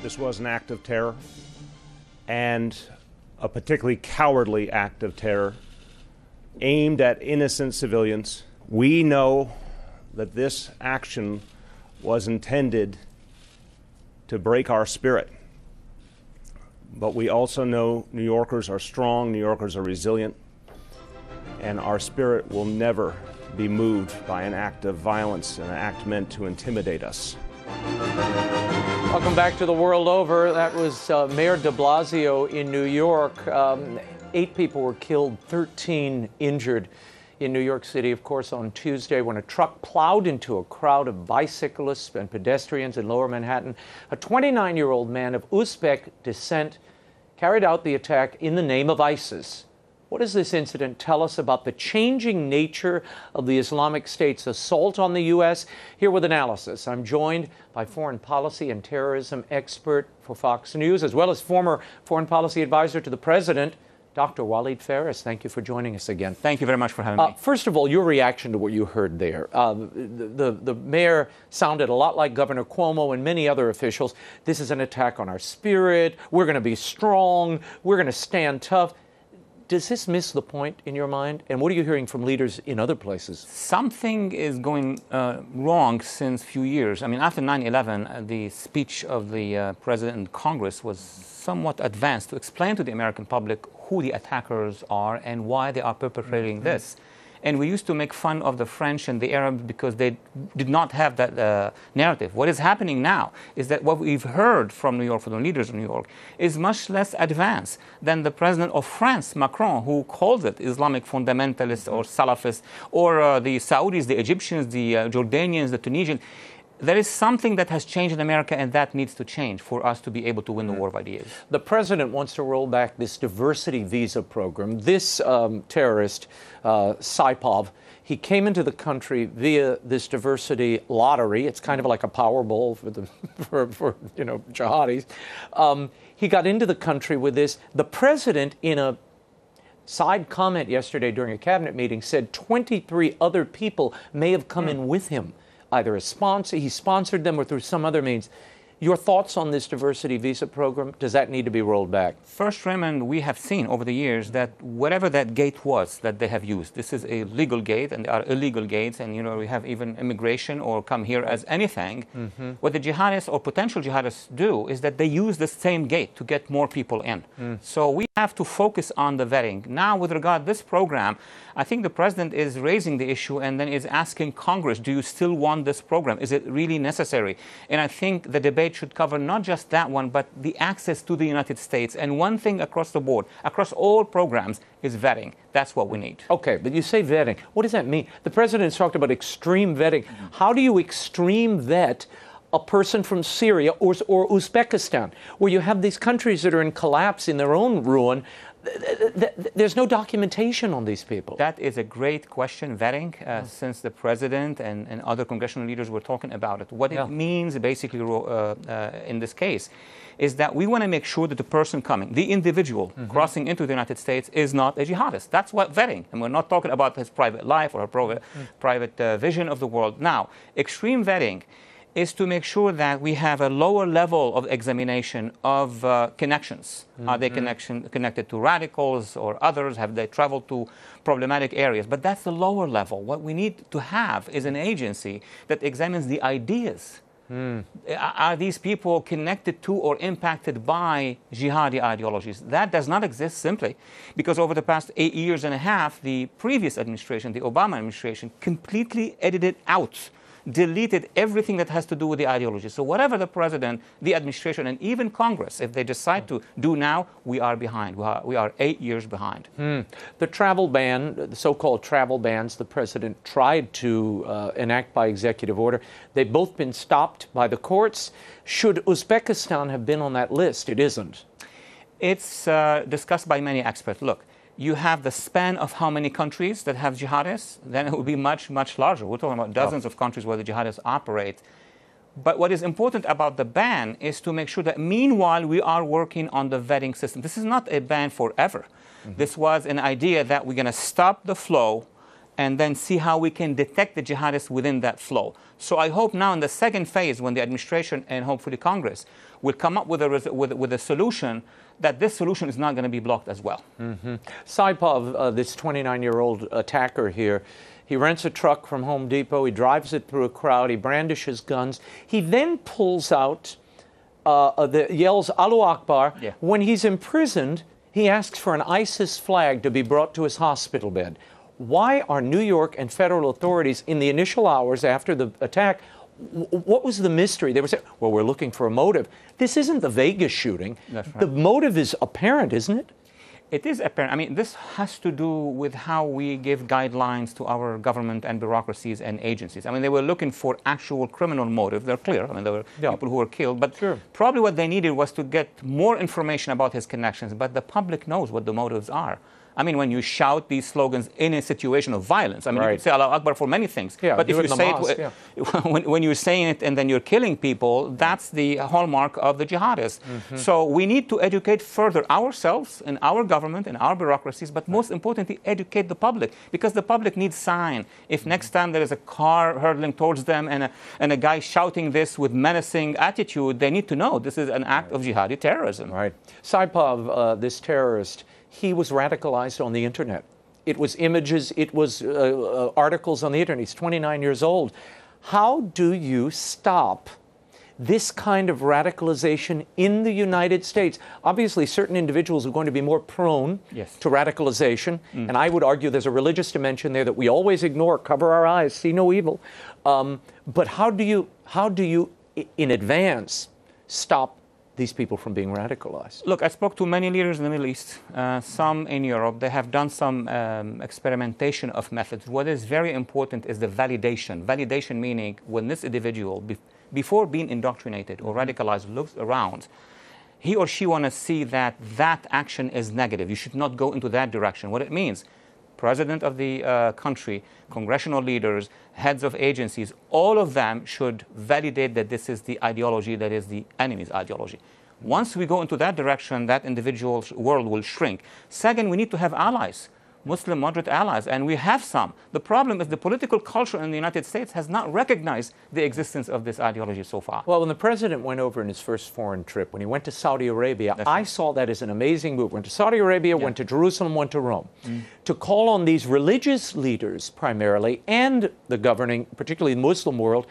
This was an act of terror, and a particularly cowardly act of terror aimed at innocent civilians. We know that this action was intended to break our spirit. But we also know New Yorkers are strong, New Yorkers are resilient, and our spirit will never be moved by an act of violence, an act meant to intimidate us. Welcome back to The World Over. That was Mayor de Blasio in New York. 8 people were killed, 13 injured in New York City, of course, on Tuesday when a truck plowed into a crowd of bicyclists and pedestrians in Lower Manhattan. A 29-year-old man of Uzbek descent carried out the attack in the name of ISIS. What does this incident tell us about the changing nature of the Islamic State's assault on the U.S.? Here with analysis, I'm joined by foreign policy and terrorism expert for Fox News, as well as former foreign policy advisor to the president, Dr. Walid Phares. Thank you for joining us again. Thank you very much for having me. First of all, your reaction to what you heard there. The mayor sounded a lot like Governor Cuomo and many other officials. This is an attack on our spirit. We're going to be strong. We're going to stand tough. Does this miss the point in your mind? And what are you hearing from leaders in other places? Something is going wrong since a few years. I mean, after 9/11, the speech of the president in Congress was somewhat advanced to explain to the American public who the attackers are and why they are perpetrating this. And we used to make fun of the French and the Arabs because they did not have that narrative. What is happening now is that what we've heard from New York, from the leaders of New York, is much less advanced than the president of France, Macron, who calls it Islamic fundamentalist or Salafist, or the Saudis, the Egyptians, the Jordanians, the Tunisians. There is something that has changed in America, and that needs to change for us to be able to win the war of ideas. The president wants to roll back this diversity visa program. This terrorist, Saipov, he came into the country via this diversity lottery. It's kind of like a Powerball for jihadis. He got into the country with this. The president, in a side comment yesterday during a cabinet meeting, said 23 other people may have come in with him. Either he sponsored them or through some other means. Your thoughts on this diversity visa program? Does that need to be rolled back? First, Raymond, we have seen over the years that whatever that gate was that they have used, this is a legal gate and there are illegal gates, and we have even immigration or come here as anything. What the jihadists or potential jihadists do is that they use the same gate to get more people in. So we have to focus on the vetting. Now, with regard to this program, I think the president is raising the issue and then is asking Congress, do you still want this program? Is it really necessary? And I think the debate should cover not just that one, but the access to the United States. And one thing across the board, across all programs, is vetting. That's what we need. Okay, but you say vetting. What does that mean? The president's talked about extreme vetting. How do you extreme vet a person from Syria or Uzbekistan, where you have these countries that are in collapse, in their own ruin? There's no documentation on these people. That is a great question, vetting, since the president and other congressional leaders were talking about it. What it means, basically, in this case, is that we want to make sure that the person coming, the individual crossing into the United States, is not a jihadist. That's what vetting. And we're not talking about his private life or her private vision of the world. Now, extreme vetting is to make sure that we have a lower level of examination of connections. Are they connected to radicals or others? Have they traveled to problematic areas? But that's the lower level. What we need to have is an agency that examines the ideas. Are these people connected to or impacted by jihadi ideologies? That does not exist simply because over the past 8 years and a half, the previous administration, the Obama administration, completely edited out, deleted everything that has to do with the ideology. So whatever the president, the administration, and even Congress, if they decide to do now, we are behind. We are 8 years behind. The travel ban, the so-called travel bans the president tried to enact by executive order, they've both been stopped by the courts. Should Uzbekistan have been on that list? It isn't. It's discussed by many experts. Look, you have the span of how many countries that have jihadists, then it will be much, much larger. We're talking about dozens of countries where the jihadists operate. But what is important about the ban is to make sure that meanwhile we are working on the vetting system. This is not a ban forever. This was an idea that we're going to stop the flow and then see how we can detect the jihadists within that flow. So I hope now in the second phase, when the administration and hopefully Congress will come up with a solution, that this solution is not going to be blocked as well. Saipov, this 29-year-old attacker here, he rents a truck from Home Depot, he drives it through a crowd, he brandishes guns, he then pulls out, yells Allahu Akbar. Yeah. When he's imprisoned, he asks for an ISIS flag to be brought to his hospital bed. Why are New York and federal authorities in the initial hours after the attack, what was the mystery? They were saying, well, we're looking for a motive. This isn't the Vegas shooting. That's right. The motive is apparent, isn't it? It is apparent. I mean, this has to do with how we give guidelines to our government and bureaucracies and agencies. I mean, they were looking for actual criminal motive. They're clear. I mean, there were people who were killed. But probably what they needed was to get more information about his connections. But the public knows what the motives are. I mean, when you shout these slogans in a situation of violence, I mean, you can say Allahu Akbar for many things. Yeah, but if you say it, when you're saying it and then you're killing people, that's the hallmark of the jihadists. So we need to educate further ourselves and our government and our bureaucracies, but most importantly, educate the public, because the public needs sign. If next time there is a car hurtling towards them and a guy shouting this with menacing attitude, they need to know this is an act of jihadi terrorism. Right. Saipov, this terrorist, he was radicalized on the internet. It was images, it was articles on the internet. He's 29 years old. How do you stop this kind of radicalization in the United States? Obviously, certain individuals are going to be more prone to radicalization, and I would argue there's a religious dimension there that we always ignore, cover our eyes, see no evil. But how do you, in advance, stop these people from being radicalized? Look, I spoke to many leaders in the Middle East, some in Europe. They have done some experimentation of methods. What is very important is the validation. Validation meaning when this individual, before being indoctrinated or radicalized, looks around, he or she want to see that that action is negative. You should not go into that direction. What it means, president of the country, congressional leaders, heads of agencies, all of them should validate that this is the ideology that is the enemy's ideology. Once we go into that direction, that individual's world will shrink. Second, we need to have allies, Muslim moderate allies, and we have some. The problem is the political culture in the United States has not recognized the existence of this ideology so far. Well, when the president went over in his first foreign trip, when he went to Saudi Arabia, I saw that as an amazing move. Went to Saudi Arabia, went to Jerusalem, went to Rome, to call on these religious leaders primarily, and the governing, particularly the Muslim world,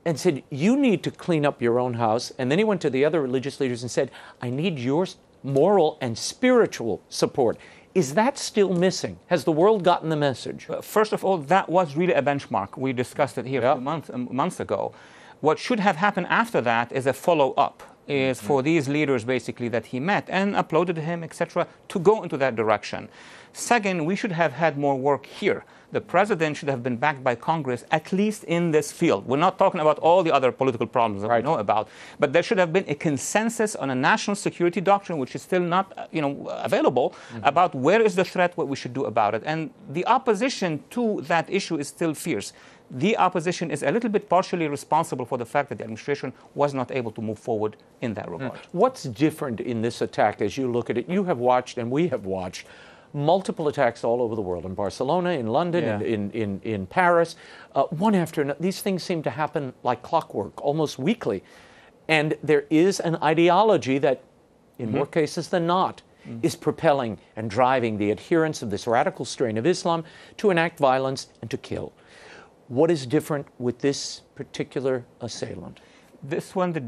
and said, you need to clean up your own house. And then he went to the other religious leaders and said, I need your moral and spiritual support. Is that still missing? Has the world gotten the message? First of all, that was really a benchmark. We discussed it here a few months ago. What should have happened after that is a follow-up, is for these leaders basically that he met and uploaded him, etc., to go into that direction. Second, we should have had more work here. The president should have been backed by Congress, at least in this field. We're not talking about all the other political problems that we know about, but there should have been a consensus on a national security doctrine, which is still not, available, about where is the threat, what we should do about it. And the opposition to that issue is still fierce. The opposition is a little bit partially responsible for the fact that the administration was not able to move forward in that regard. What's different in this attack as you look at it? You have watched, and we have watched, multiple attacks all over the world, in Barcelona, in London, in Paris, one after another. These things seem to happen like clockwork, almost weekly. And there is an ideology that, in more cases than not, is propelling and driving the adherents of this radical strain of Islam to enact violence and to kill. What is different with this particular assailant? This one, the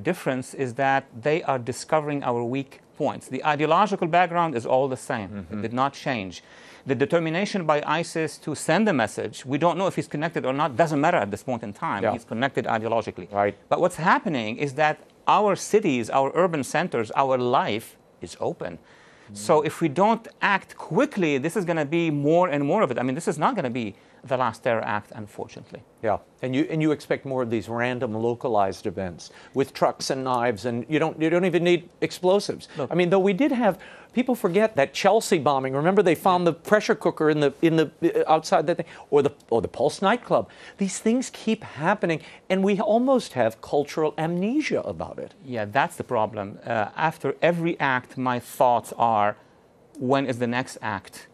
difference is that they are discovering our weak points. The ideological background is all the same. It did not change. The determination by ISIS to send a message, we don't know if he's connected or not, doesn't matter at this point in time. He's connected ideologically. But what's happening is that our cities, our urban centers, our life is open. So if we don't act quickly, this is going to be more and more of it. I mean, this is not going to be the last terror act, unfortunately. Yeah, and you expect more of these random localized events with trucks and knives, and you don't even need explosives. Look, I mean, though we did have, people forget that Chelsea bombing. Remember, they found the pressure cooker in the outside that thing, or the Pulse nightclub. These things keep happening, and we almost have cultural amnesia about it. Yeah, that's the problem. After every act, my thoughts are, when is the next act?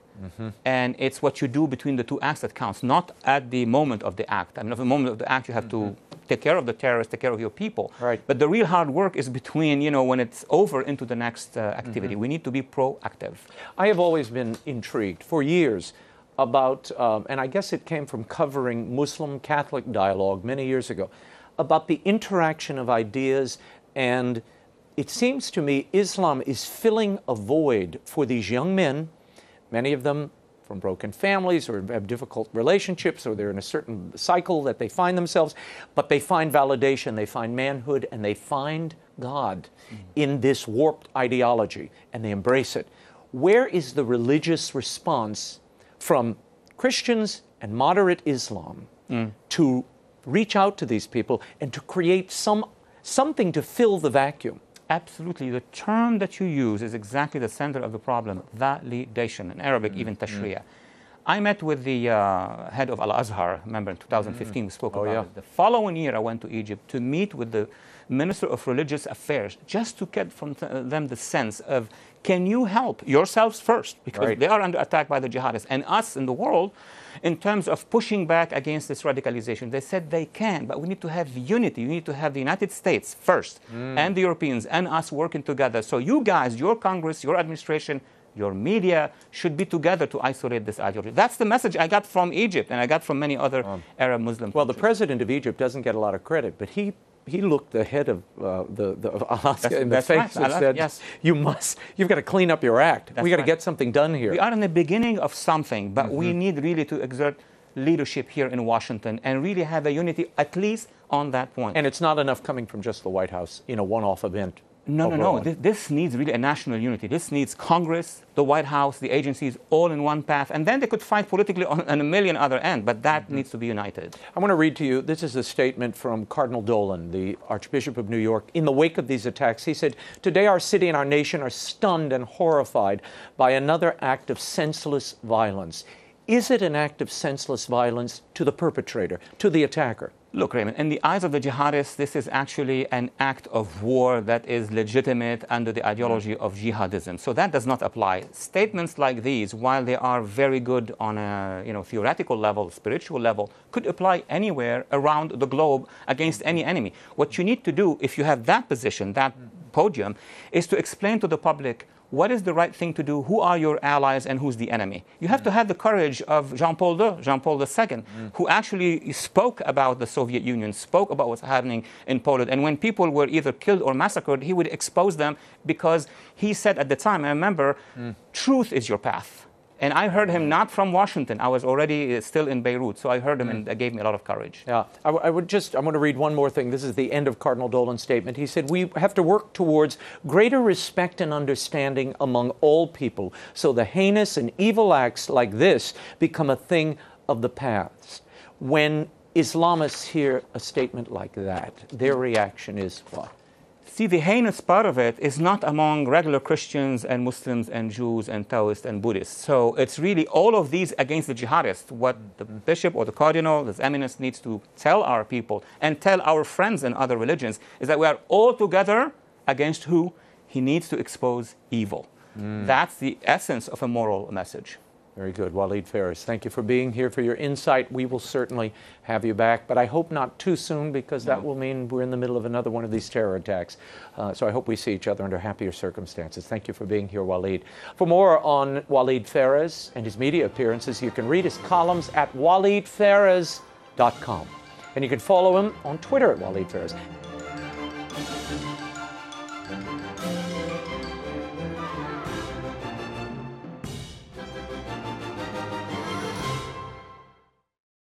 And it's what you do between the two acts that counts, not at the moment of the act. I mean, at the moment of the act, you have to take care of the terrorists, take care of your people. Right. But the real hard work is between, when it's over into the next activity. We need to be proactive. I have always been intrigued for years about, and I guess it came from covering Muslim-Catholic dialogue many years ago, about the interaction of ideas. And it seems to me Islam is filling a void for these young men, many of them from broken families or have difficult relationships, or they're in a certain cycle that they find themselves, but they find validation, they find manhood, and they find God in this warped ideology, and they embrace it. Where is the religious response from Christians and moderate Islam to reach out to these people and to create something to fill the vacuum? Absolutely. The term that you use is exactly the center of the problem, validation, in Arabic, even tashriya. I met with the head of Al-Azhar, remember in 2015 we spoke about it. The following year I went to Egypt to meet with the Minister of Religious Affairs, just to get from them the sense of, can you help yourselves first? Because they are under attack by the jihadists, and us in the world, in terms of pushing back against this radicalization. They said they can, but we need to have unity. You need to have the United States first, and the Europeans, and us working together. So you guys, your Congress, your administration, your media should be together to isolate this ideology. That's the message I got from Egypt, and I got from many other Arab Muslim countries. Well, the president of Egypt doesn't get a lot of credit, but he looked ahead of Alaska in the face and said, you've got to clean up your act. We've got to get something done here. We are in the beginning of something, but we need really to exert leadership here in Washington and really have a unity, at least on that point. And it's not enough coming from just the White House in a one-off event. No. This needs really a national unity. This needs Congress, the White House, the agencies, all in one path. And then they could fight politically on a million other ends, but that needs to be united. I want to read to you, this is a statement from Cardinal Dolan, the Archbishop of New York. In the wake of these attacks, he said, "Today our city and our nation are stunned and horrified by another act of senseless violence." Is it an act of senseless violence to the perpetrator, to the attacker? Look, Raymond, in the eyes of the jihadists, this is actually an act of war that is legitimate under the ideology of jihadism. So that does not apply. Statements like these, while they are very good on a theoretical level, spiritual level, could apply anywhere around the globe against any enemy. What you need to do, if you have that position, that podium, is to explain to the public what is the right thing to do, who are your allies, and who's the enemy. You have to have the courage of Jean-Paul II, who actually spoke about the Soviet Union, spoke about what's happening in Poland. And when people were either killed or massacred, he would expose them because he said at the time, I remember, truth is your path. And I heard him not from Washington. I was already still in Beirut, so I heard him, and that gave me a lot of courage. Yeah, I want to read one more thing. This is the end of Cardinal Dolan's statement. He said, "We have to work towards greater respect and understanding among all people, so the heinous and evil acts like this become a thing of the past." When Islamists hear a statement like that, their reaction is what? See, the heinous part of it is not among regular Christians and Muslims and Jews and Taoists and Buddhists. So it's really all of these against the jihadists. What the bishop or the cardinal, His Eminence, needs to tell our people and tell our friends in other religions is that we are all together against who? He needs to expose evil. That's the essence of a moral message. Very good. Walid Phares, thank you for being here, for your insight. We will certainly have you back, but I hope not too soon, because that will mean we're in the middle of another one of these terror attacks. So I hope we see each other under happier circumstances. Thank you for being here, Walid. For more on Walid Phares and his media appearances, you can read his columns at walidphares.com. And you can follow him on Twitter at Walid Phares.